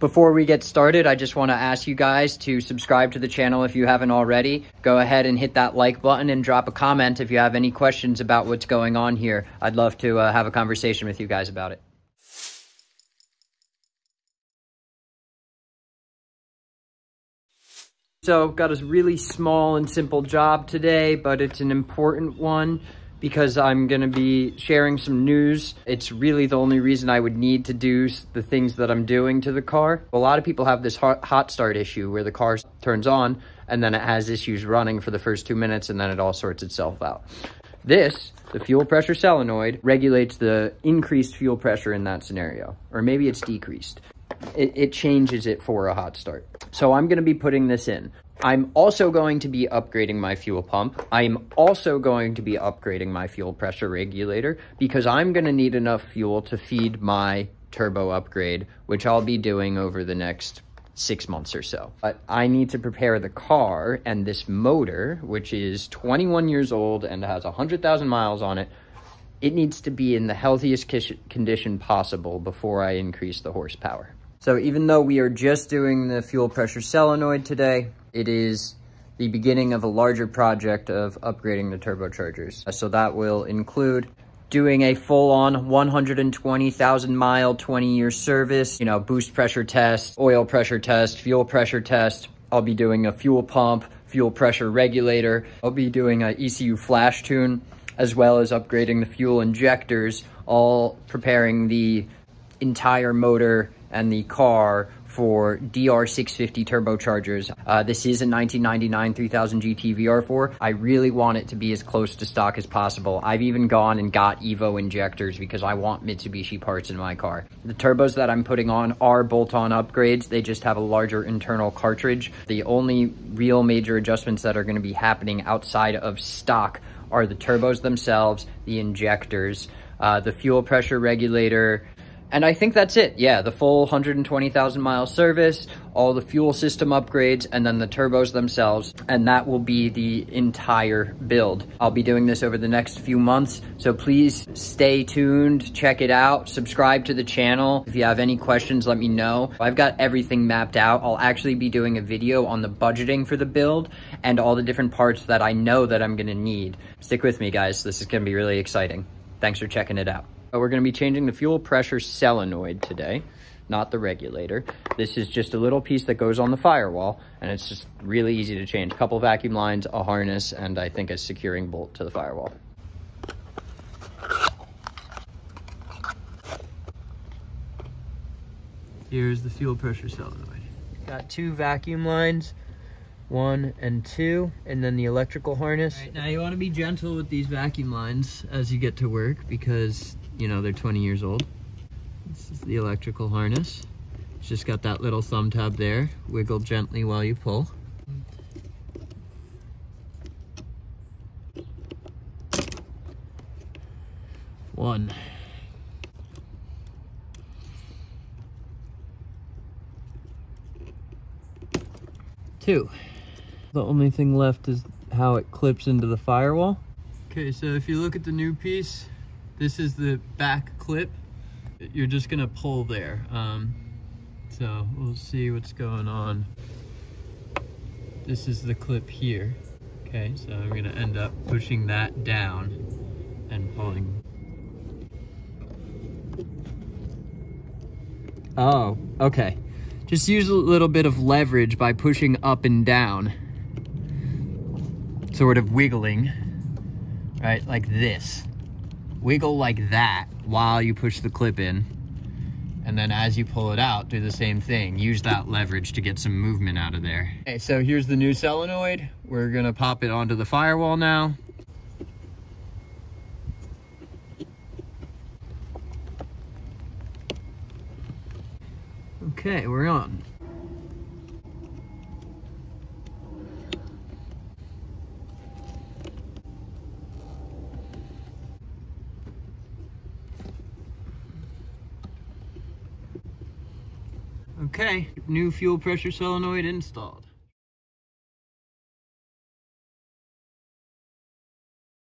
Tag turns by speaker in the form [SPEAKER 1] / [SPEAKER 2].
[SPEAKER 1] Before we get started, I just want to ask you guys to subscribe to the channel if you haven't already. Go ahead and hit that like button and drop a comment if you have any questions about what's going on here. I'd love to have a conversation with you guys about it. So, got a really small and simple job today, but it's an important one because I'm going to be sharing some news. It's really the only reason I would need to do the things that I'm doing to the car. A lot of people have this hot start issue where the car turns on and then it has issues running for the first 2 minutes and then it all sorts itself out. This, the fuel pressure solenoid, regulates the increased fuel pressure in that scenario, or maybe it's decreased. It changes it for a hot start. So I'm going to be putting this in. I'm also going to be upgrading my fuel pump. I'm also going to be upgrading my fuel pressure regulator because I'm going to need enough fuel to feed my turbo upgrade, which I'll be doing over the next 6 months or so. But I need to prepare the car and this motor, which is 21 years old and has 100,000 miles on it. It needs to be in the healthiest condition possible before I increase the horsepower. So even though we are just doing the fuel pressure solenoid today, it is the beginning of a larger project of upgrading the turbochargers. So that will include doing a full-on 120,000 mile, 20-year service, boost pressure test, oil pressure test, fuel pressure test. I'll be doing a fuel pump, fuel pressure regulator. I'll be doing an ECU flash tune, as well as upgrading the fuel injectors, all preparing the entire motor and the car for DR-650 turbochargers. This is a 1999 3000 GT Vr-4. I really want it to be as close to stock as possible. I've even gone and got Evo injectors because I want Mitsubishi parts in my car. The turbos that I'm putting on are bolt-on upgrades. They just have a larger internal cartridge. The only real major adjustments that are going to be happening outside of stock are the turbos themselves, the injectors, the fuel pressure regulator, and I think that's it. Yeah, the full 120,000 mile service, all the fuel system upgrades, and then the turbos themselves. And that will be the entire build. I'll be doing this over the next few months. So please stay tuned, check it out, subscribe to the channel. If you have any questions, let me know. I've got everything mapped out. I'll actually be doing a video on the budgeting for the build and all the different parts that I know that I'm gonna need. Stick with me, guys. This is gonna be really exciting. Thanks for checking it out. We're going to be changing the fuel pressure solenoid today, not the regulator. This is just a little piece that goes on the firewall, and it's just really easy to change. A couple vacuum lines, a harness, and I think a securing bolt to the firewall. Here's the fuel pressure solenoid. Got 2 vacuum lines, 1 and 2, and then the electrical harness. Right, now you want to be gentle with these vacuum lines as you get to work because they're 20 years old. This is the electrical harness. It's just got that little thumb tab there. Wiggle gently while you pull. One. 2. The only thing left is how it clips into the firewall. Okay, so if you look at the new piece, this is the back clip. You're just gonna pull there. So we'll see what's going on. This is the clip here. Okay, so I'm gonna end up pushing that down and pulling. Oh, okay. Just use a little bit of leverage by pushing up and down. Sort of wiggling, right, like this. Wiggle like that while you push the clip in. And then as you pull it out, do the same thing. Use that leverage to get some movement out of there. Okay, so here's the new solenoid. We're gonna pop it onto the firewall now. Okay, we're on. Okay, new fuel pressure solenoid installed.